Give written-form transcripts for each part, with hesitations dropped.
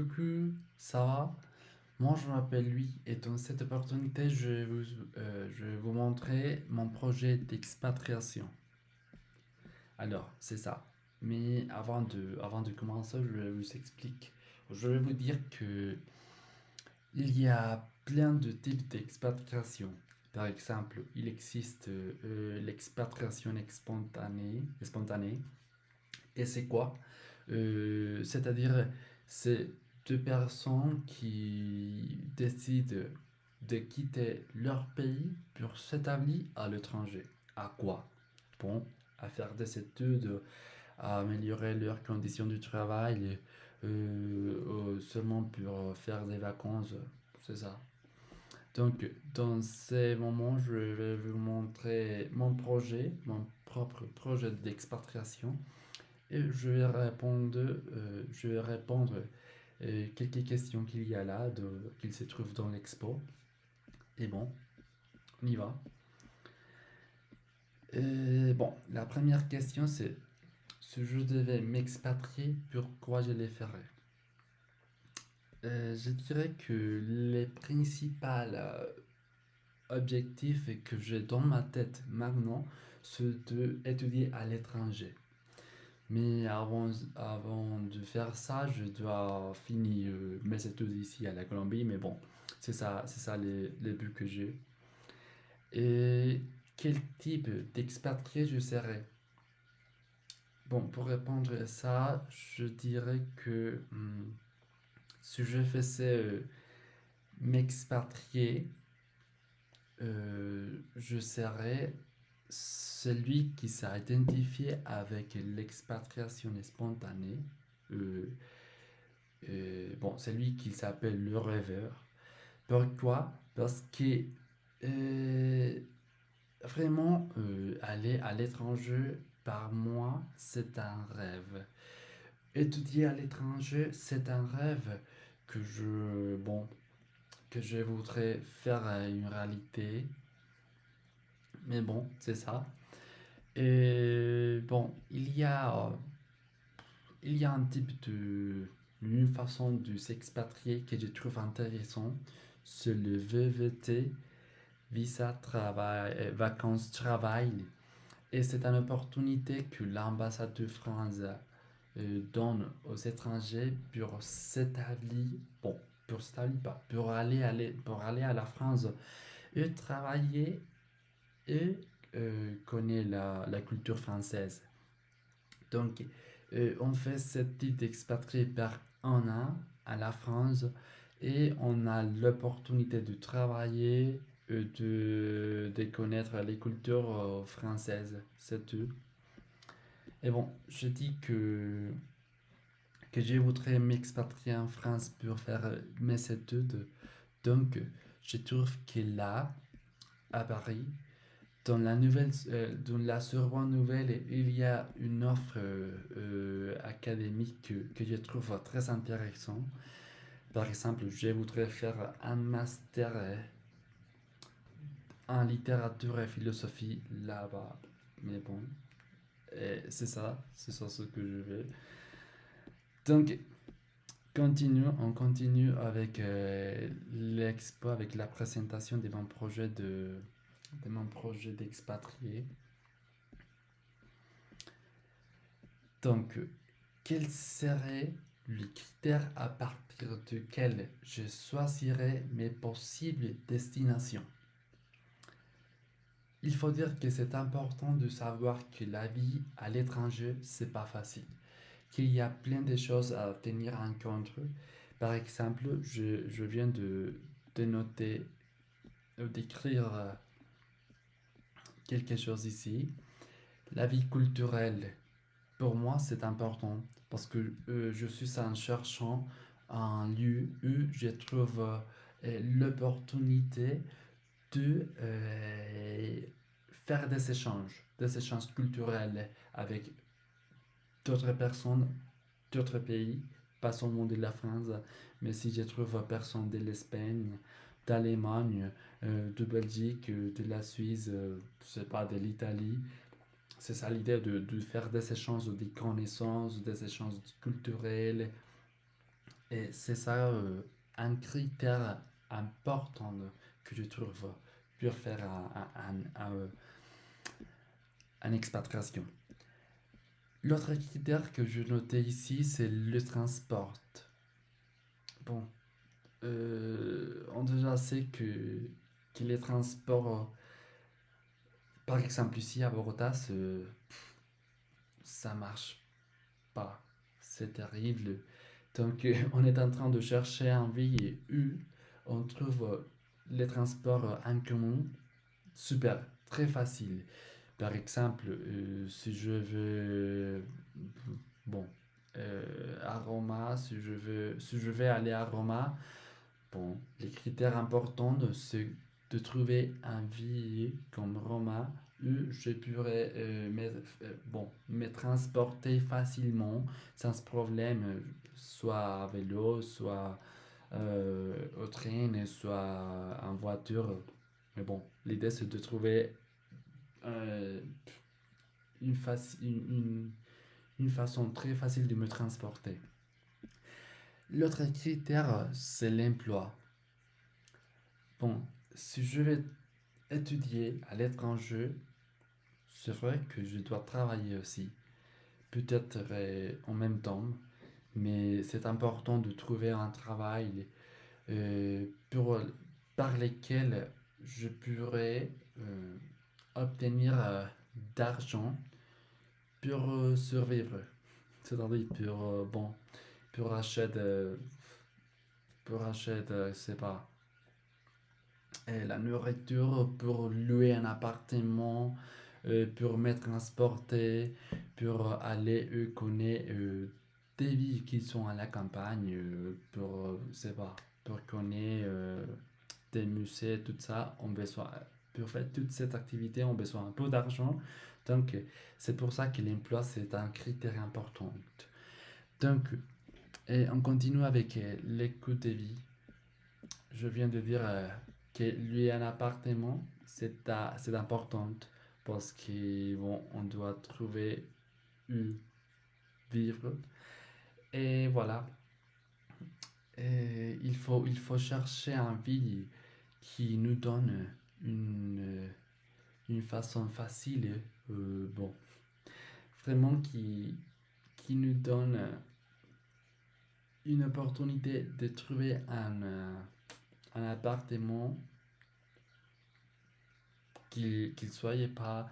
Coucou, ça va? Moi je m'appelle Louis et dans cette opportunité je vais vous montrer mon projet d'expatriation. Alors, c'est ça. Mais avant de commencer, je vous explique. Je vais vous dire que il y a plein de types d'expatriation. Par exemple, il existe l'expatriation spontanée. Et c'est quoi? C'est-à-dire, c'est deux personnes qui décident de quitter leur pays pour s'établir à l'étranger. À quoi? Bon, à faire des études, à améliorer leurs conditions de travail, seulement pour faire des vacances, c'est ça. Donc, dans ces moments, je vais vous montrer mon projet, mon propre projet d'expatriation et je vais répondre quelques questions qu'il y a là, qu'il se trouve dans l'expo. Et bon, on y va. Et bon, la première question c'est, si je devais m'expatrier, pourquoi je le ferais? Je dirais que les principaux objectifs que j'ai dans ma tête maintenant, c'est d'étudier à l'étranger. Mais avant de faire ça, je dois finir mes études ici à la Colombie. Mais bon, c'est ça les buts que j'ai. Et quel type d'expatrié je serais? Bon, pour répondre à ça, je dirais que si je faisais m'expatrier, je serais celui qui s'est identifié avec l'expatriation spontanée. Euh, bon, c'est lui qui s'appelle le rêveur. Pourquoi? Parce que euh, vraiment, aller à l'étranger, par moi, c'est un rêve. Étudier à l'étranger, c'est un rêve bon, que je voudrais faire une réalité. Mais bon, c'est ça. Et bon, il y a un type une façon de s'expatrier que je trouve intéressant, c'est le VVT, visa travail, vacances travail. Et c'est une opportunité que l'ambassade de France donne aux étrangers pour s'établir, bon, pour s'établir pas, pour aller à la France et travailler et connaître la culture française. Donc, on fait ce type d'expatrié par un an à la France et on a l'opportunité de travailler, de connaître les cultures françaises, c'est tout. Et bon, je dis que je voudrais m'expatrier en France pour faire mes études. Donc, je trouve que là, à Paris, dans la Sorbonne Nouvelle, il y a une offre académique que je trouve très intéressante. Par exemple, je voudrais faire un master en littérature et philosophie là-bas. Mais bon, c'est ça ce que je veux. Donc, on continue avec l'expo, avec la présentation de mon projet d'expatrié. Donc, quel serait le critère à partir duquel je choisirais mes possibles destinations? Il faut dire que c'est important de savoir que la vie à l'étranger, c'est pas facile. Qu'il y a plein de choses à tenir en compte. Par exemple, je viens de noter, d'écrire quelque chose ici. La vie culturelle, pour moi, c'est important parce que je suis en cherchant un lieu où je trouve l'opportunité de faire des échanges culturels avec d'autres personnes, d'autres pays, pas seulement de la France, mais si je trouve personne de l'Espagne, d'Allemagne, de Belgique, de la Suisse, je sais pas, de l'Italie, c'est ça l'idée de faire des échanges, des connaissances, des échanges culturels. Et c'est ça un critère important que je trouve pour faire une expatriation. L'autre critère que je notais ici, c'est le transport. Bon, on déjà sait que les transports, par exemple ici à Bogota, ça marche pas. C'est terrible. Donc on est en train de chercher un vie où on trouve les transports en commun super, très facile. Par exemple, si je veux, bon, à Roma, si je vais aller à Roma, bon, les critères importants, c'est de trouver un billet comme Roma où je pourrais me transporter facilement, sans problème, soit à vélo, soit au train, soit en voiture. Mais bon, l'idée c'est de trouver euh, une façon très facile de me transporter. L'autre critère, c'est l'emploi. Bon, si je vais étudier à l'étranger, c'est vrai que je dois travailler aussi. Peut-être en même temps, mais c'est important de trouver un travail euh, pour, par lequel je pourrais obtenir d'argent pour survivre. C'est-à-dire pour acheter, je sais pas, la nourriture, pour louer un appartement, pour me transporter, pour aller connaître des villes qui sont à la campagne, pour, je sais pas, pour connaître des musées, tout ça, on besoin, pour faire toute cette activité, on besoin un peu d'argent. Donc, c'est pour ça que l'emploi, c'est un critère important. Donc, et on continue avec les coûts de vie. Je viens de dire que lui un appartement, c'est important parce que bon, on doit trouver où vivre. Et voilà. Et il faut chercher un ville qui nous donne une, une façon facile, bon, vraiment qui nous donne une opportunité de trouver un appartement qu'il soit pas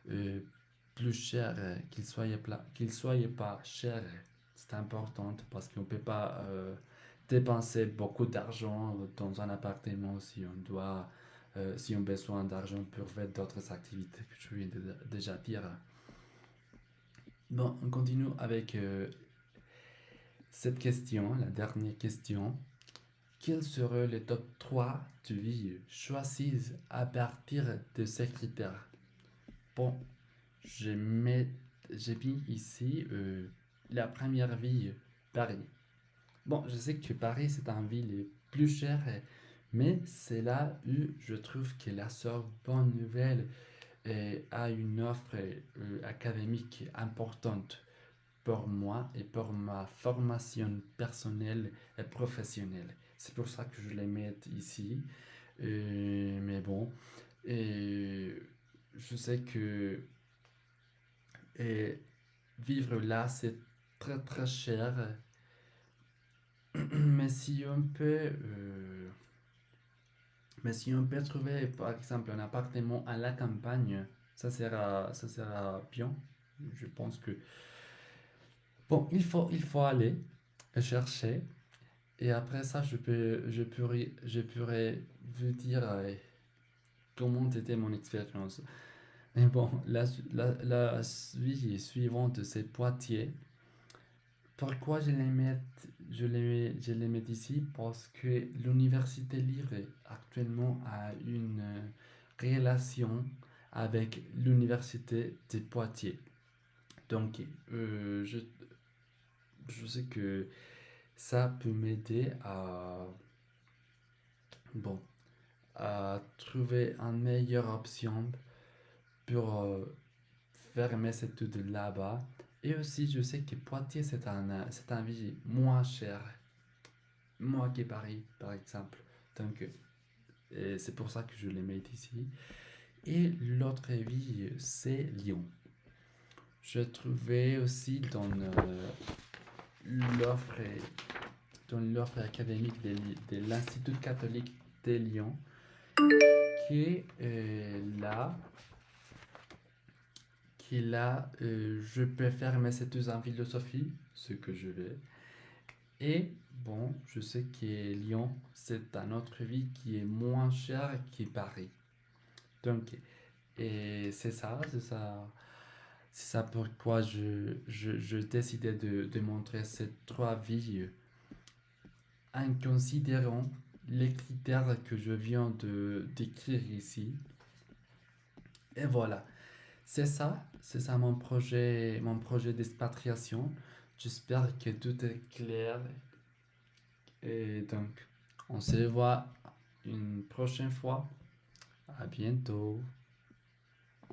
euh, plus cher, qu'il soit pas cher. C'est important parce qu'on peut pas dépenser beaucoup d'argent dans un appartement si on doit, si on a besoin d'argent pour faire d'autres activités que je viens de déjà dire. Bon, on continue avec cette question, la dernière question. Quels seraient les top 3 de vie choisis à partir de ces critères? Bon, j'ai mis, j'ai mis ici la première ville, Paris. Bon, je sais que Paris c'est une ville plus chère, mais c'est là où je trouve que la Sorbonne Nouvelle a une offre académique importante pour moi et pour ma formation personnelle et professionnelle. C'est pour ça que je les mets ici. Mais bon, et je sais que et vivre là, c'est très très cher. Mais si on peut, mais si on peut trouver par exemple un appartement à la campagne, ça sera bien. Je pense que bon, il faut aller chercher. Et après ça, je pourrais vous dire comment était mon expérience. Mais bon, la vie suivante, c'est Poitiers. Pourquoi je les mets ici? Parce que l'université Lire actuellement a une relation avec l'université de Poitiers. Donc, je sais que ça peut m'aider bon, à trouver une meilleure option pour faire mes études là-bas. Et aussi, je sais que Poitiers, c'est un ville moins cher. moi qui est Paris, par exemple. Donc, c'est pour ça que je les mets ici. Et l'autre ville, c'est Lyon. Je trouvais aussi l'offre, dans l'offre académique de l'Institut catholique de Lyon qui est là, je peux faire mes études en philosophie, ce que je vais. Et bon, je sais que Lyon, c'est un autre ville qui est moins cher que Paris. Donc, et c'est ça pourquoi je décidais de montrer ces trois villes en considérant les critères que je viens de décrire ici. Et voilà, c'est ça mon projet d'expatriation. J'espère que tout est clair. Et donc, on se voit une prochaine fois. À bientôt.